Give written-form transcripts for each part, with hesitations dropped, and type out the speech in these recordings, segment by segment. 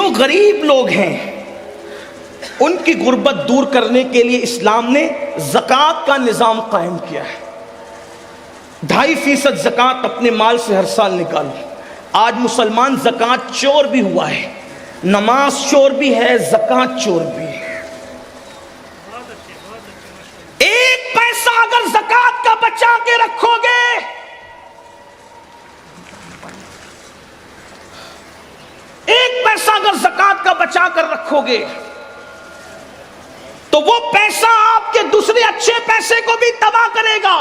جو غریب لوگ ہیں ان کی غربت دور کرنے کے لیے اسلام نے زکوٰۃ کا نظام قائم کیا ہے۔ 2.5% زکوٰۃ اپنے مال سے ہر سال نکالو۔ آج مسلمان زکوٰۃ چور بھی ہوا ہے، نماز چور بھی ہے، زکوٰۃ چور بھی ہے۔ ایک پیسہ اگر زکوٰۃ کا بچا کے رکھو گے، ایک پیسہ اگر زکوٰۃ کا بچا کر رکھو گے تو وہ پیسہ آپ کے دوسرے اچھے پیسے کو بھی تباہ کرے گا۔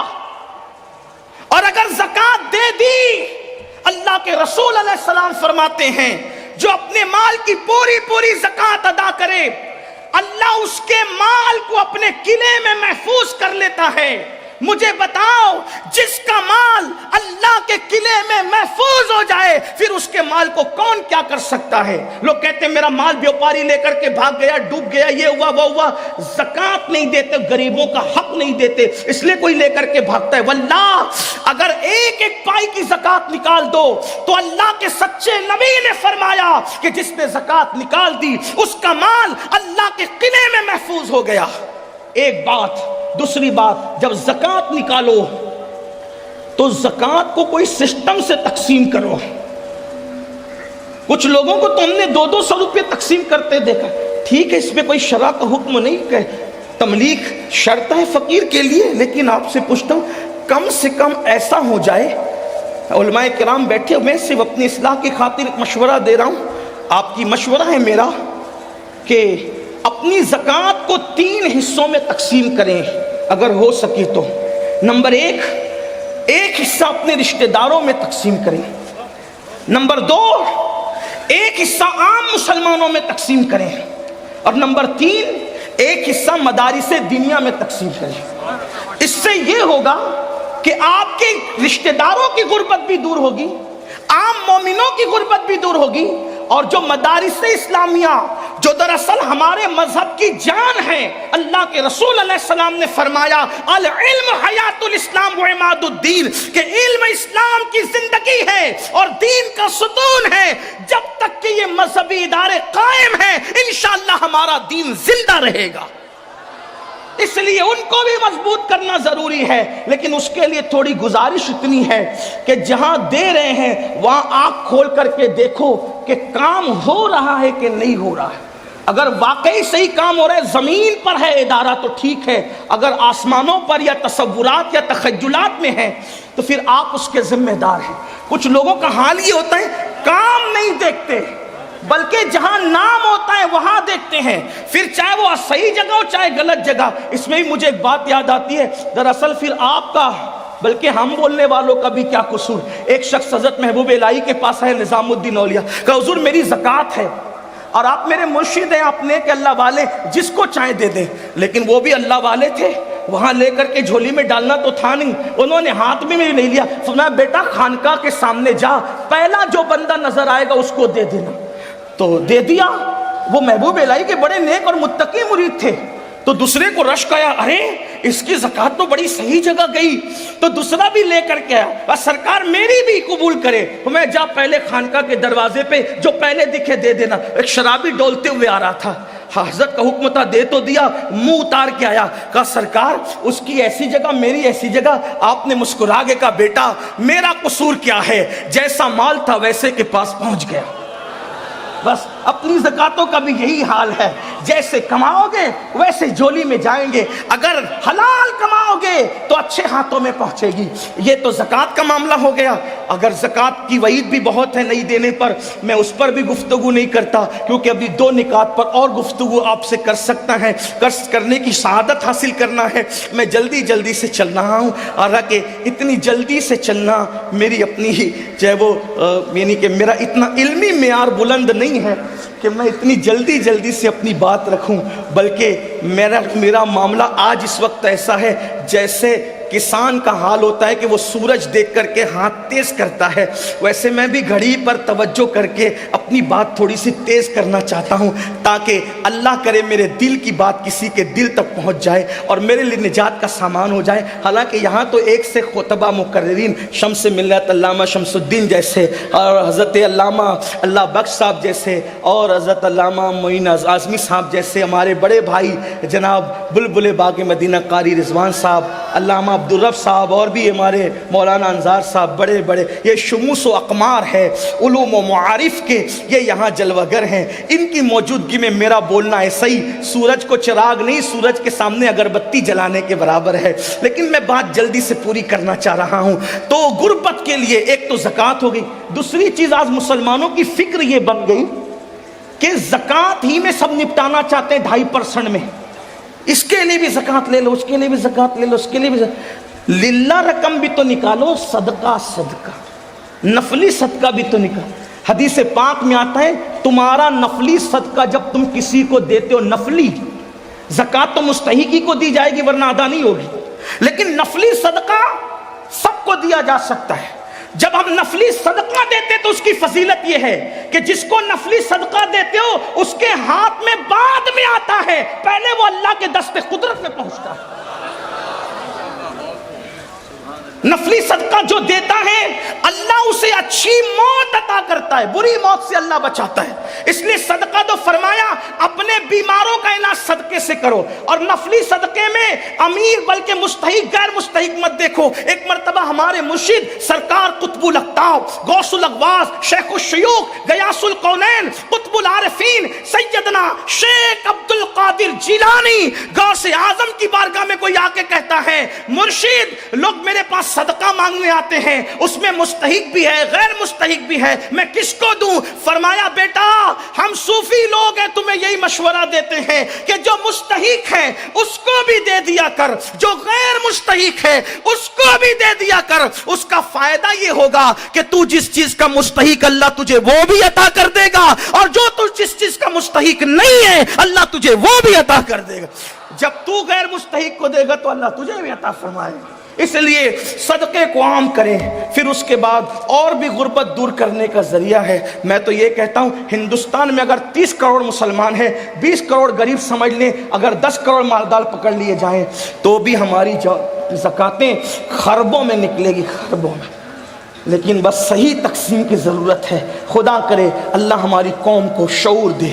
اور اگر زکوٰۃ دے دی، اللہ کے رسول علیہ السلام فرماتے ہیں جو اپنے مال کی پوری پوری زکوٰۃ ادا کرے، اللہ اس کے مال کو اپنے قلعے میں محفوظ کر لیتا ہے۔ مجھے بتاؤ، جس کا مال اللہ کے قلعے میں محفوظ ہو جائے، پھر اس کے مال کو کون کیا کر سکتا ہے؟ لوگ کہتے ہیں میرا مال بیوپاری لے کر کے بھاگ گیا، ڈوب گیا، یہ ہوا وہ ہوا۔ زکوٰۃ نہیں دیتے، غریبوں کا حق نہیں دیتے، اس لیے کوئی لے کر کے بھاگتا ہے۔ واللہ اگر ایک ایک پائی کی زکوٰۃ نکال دو تو اللہ کے سچے نبی نے فرمایا کہ جس نے زکوٰۃ نکال دی اس کا مال اللہ کے قلعے میں محفوظ ہو گیا۔ ایک بات۔ دوسری بات، جب زکوٰۃ نکالو تو زکوٰۃ کو کوئی سسٹم سے تقسیم کرو۔ کچھ لوگوں کو تو ہم نے 200 روپے تقسیم کرتے دیکھا۔ ٹھیک ہے، اس میں کوئی شرع کا حکم نہیں کہ تملیغ شرط ہے فقیر کے لیے، لیکن آپ سے پوچھتا ہوں کم سے کم ایسا ہو جائے۔ علماء کرام بیٹھے، میں صرف اپنی اصلاح کی خاطر ایک مشورہ دے رہا ہوں، آپ کی مشورہ ہے میرا کہ اپنی زکوٰۃ کو 3 حصوں میں تقسیم کریں اگر ہو سکے تو۔ نمبر 1، ایک حصہ اپنے رشتہ داروں میں تقسیم کریں۔ نمبر 2، ایک حصہ عام مسلمانوں میں تقسیم کریں۔ اور نمبر 3، ایک حصہ مدارس دینیا میں تقسیم کریں۔ اس سے یہ ہوگا کہ آپ کے رشتہ داروں کی غربت بھی دور ہوگی، عام مومنوں کی غربت بھی دور ہوگی، اور جو مدارس اسلامیہ جو دراصل ہمارے مذہب کی جان ہے، اللہ کے رسول علیہ السلام نے فرمایا العلم حیات الاسلام و عماد الدین، کہ علم اسلام کی زندگی ہے اور دین کا ستون ہے۔ جب تک کہ یہ مذہبی ادارے قائم ہیں انشاءاللہ ہمارا دین زندہ رہے گا۔ اس لیے ان کو بھی مضبوط کرنا ضروری ہے، لیکن اس کے لیے تھوڑی گزارش اتنی ہے کہ جہاں دے رہے ہیں وہاں آنکھ کھول کر کے دیکھو کہ کام ہو رہا ہے کہ نہیں ہو رہا ہے۔ اگر واقعی صحیح کام ہو رہا ہے، زمین پر ہے ادارہ تو ٹھیک ہے، اگر آسمانوں پر یا تصورات یا تخیلات میں ہے تو پھر آپ اس کے ذمہ دار ہیں۔ کچھ لوگوں کا حال یہ ہوتا ہے کام نہیں دیکھتے، بلکہ جہاں نام ہوتا ہے وہاں دیکھتے ہیں، پھر چاہے وہ صحیح جگہ ہو چاہے غلط جگہ۔ اس میں بھی مجھے ایک بات یاد آتی ہے، دراصل پھر آپ کا بلکہ ہم بولنے والوں کا بھی کیا قصور۔ ایک شخص حضرت محبوب الہی کے پاس ہے، نظام الدین اولیاء، کہ حضور میری زکوٰۃ ہے اور آپ میرے مرشد ہیں، آپ نیک اللہ والے، جس کو چاہے دے دیں۔ لیکن وہ بھی اللہ والے تھے، وہاں لے کر کے جھولی میں ڈالنا تو تھا نہیں، انہوں نے ہاتھ میں نہیں لیا، فرمایا بیٹا خانقاہ کے سامنے جا، پہلا جو بندہ نظر آئے گا اس کو دے دینا۔ تو دے دیا۔ وہ محبوب الہی کے بڑے نیک اور متقی مرید تھے، تو دوسرے کو رشک آیا، ارے اس کی زکوٰۃ تو بڑی صحیح جگہ گئی، تو دوسرا بھی لے کر کے آیا، بس سرکار میری بھی قبول کرے۔ میں جا پہلے خانقاہ کے دروازے پہ جو پہلے دکھے دے دینا۔ ایک شرابی ڈولتے ہوئے آ رہا تھا، حضرت کا حکم تھا، دے تو دیا، منہ اتار کے آیا، کہا سرکار اس کی ایسی جگہ میری ایسی جگہ۔ آپ نے مسکرا کے کہا بیٹا میرا قصور کیا ہے، جیسا مال تھا ویسے کے پاس پہنچ گیا۔ بس اپنی زکاتوں کا بھی یہی حال ہے، جیسے کماؤ گے ویسے جھولی میں جائیں گے، اگر حلال کماؤ گے تو اچھے ہاتھوں میں پہنچے گی۔ یہ تو زکوٰۃ کا معاملہ ہو گیا۔ اگر زکوٰۃ کی وعید بھی بہت ہے نہیں دینے پر، میں اس پر بھی گفتگو نہیں کرتا، کیونکہ ابھی 2 نکات پر اور گفتگو آپ سے کر سکتا ہے، کرنے کی سعادت حاصل کرنا ہے۔ میں جلدی سے چل رہا ہوں، حالانکہ اتنی جلدی سے چلنا میری اپنی ہی چاہے وہ یعنی کہ میرا اتنا علمی معیار بلند نہیں ہے کہ میں اتنی جلدی سے اپنی بات رکھوں، بلکہ میرا معاملہ آج اس وقت ایسا ہے جیسے کسان کا حال ہوتا ہے کہ وہ سورج دیکھ کر کے ہاتھ تیز کرتا ہے، ویسے میں بھی گھڑی پر توجہ کر کے اپنی بات تھوڑی سی تیز کرنا چاہتا ہوں، تاکہ اللہ کرے میرے دل کی بات کسی کے دل تک پہنچ جائے اور میرے لیے نجات کا سامان ہو جائے۔ حالانکہ یہاں تو ایک سے خطبہ مقررین شمس ملت علامہ شمس الدین جیسے اور حضرت علامہ اللہ بخش صاحب جیسے اور حضرت علامہ معین اعظمی صاحب جیسے ہمارے بڑے بھائی جناب بلبل باغ مدینہ قاری رضوان صاحب، علامہ عبدالرب صاحب، اور بھی ہمارے مولانا انصار صاحب، بڑے بڑے یہ شموس و اقمار ہے علوم و معارف کے، یہ یہاں جلوہ گر ہیں۔ ان کی موجودگی میں میرا بولنا ایسا ہی سورج کو چراغ نہیں، سورج کے سامنے اگربتی جلانے کے برابر ہے، لیکن میں بات جلدی سے پوری کرنا چاہ رہا ہوں۔ تو غربت کے لیے ایک تو زکوٰۃ ہو گئی، دوسری چیز آج مسلمانوں کی فکر یہ بن گئی کہ زکوٰۃ ہی میں سب نپٹانا چاہتے ہیں 2.5% میں، اس کے لیے بھی زکوٰۃ لے لو، اس کے لیے بھی زکوٰۃ لے لو، اس کے لیے بھی للہ رقم بھی تو نکالو، صدقہ نفلی صدقہ بھی تو نکالو۔ حدیث پاک میں آتا ہے تمہارا نفلی صدقہ جب تم کسی کو دیتے ہو، نفلی زکوٰۃ تو مستحقی کو دی جائے گی ورنہ ادا نہیں ہوگی، لیکن نفلی صدقہ سب کو دیا جا سکتا ہے۔ جب ہم نفلی صدقہ دیتے تو اس کی فضیلت یہ ہے کہ جس کو نفلی صدقہ دیتے ہو اس کے ہاتھ میں بعد میں آتا ہے، پہلے وہ اللہ کے دست قدرت میں پہنچتا ہے۔ نفلی صدقہ جو دیتا ہے اللہ اسے اچھی موت عطا کرتا ہے، بری موت سے اللہ بچاتا ہے۔ اس لیے صدقہ تو فرمایا اپنے بیماروں کا علاج صدقے سے کرو، اور نفلی صدقے میں امیر بلکہ مستحق غیر مستحق مت دیکھو۔ ایک مرتبہ ہمارے مرشد سرکار قطب الاقطاب غوث الاغواث شیخ الشیوخ غیاث القونین قطب العارفین سیدنا شیخ عبد القادر جیلانی غوث اعظم کی بارگاہ میں کوئی آ کے کہتا ہے مرشد لوگ میرے پاس صدقہ مانگنے آتے ہیں، اس میں مستحق بھی ہے غیر مستحق بھی ہے، میں کس کو دوں؟ فرمایا بیٹا ہم صوفی لوگ ہیں تمہیں یہی مشورہ دیتے ہیں کہ جو مستحق ہے اس کو بھی دے دیا کر، جو غیر مستحق ہے اس کو بھی دے دیا کر۔ اس کا فائدہ یہ ہوگا کہ تو جس چیز کا مستحق اللہ تجھے وہ بھی عطا کر دے گا، اور جو تو جس چیز کا مستحق نہیں ہے اللہ تجھے وہ بھی عطا کر دے گا۔ جب تو غیر مستحق کو دے گا تو اللہ تجھے بھی عطا فرمائے گا۔ اس لیے صدقے کو عام کریں، پھر اس کے بعد اور بھی غربت دور کرنے کا ذریعہ ہے۔ میں تو یہ کہتا ہوں ہندوستان میں اگر 30 کروڑ مسلمان ہیں، 20 کروڑ غریب سمجھ لیں، اگر 10 کروڑ مالدار پکڑ لیے جائیں تو بھی ہماری زکاتیں خربوں میں نکلے گی، خربوں میں۔ لیکن بس صحیح تقسیم کی ضرورت ہے۔ خدا کرے اللہ ہماری قوم کو شعور دے۔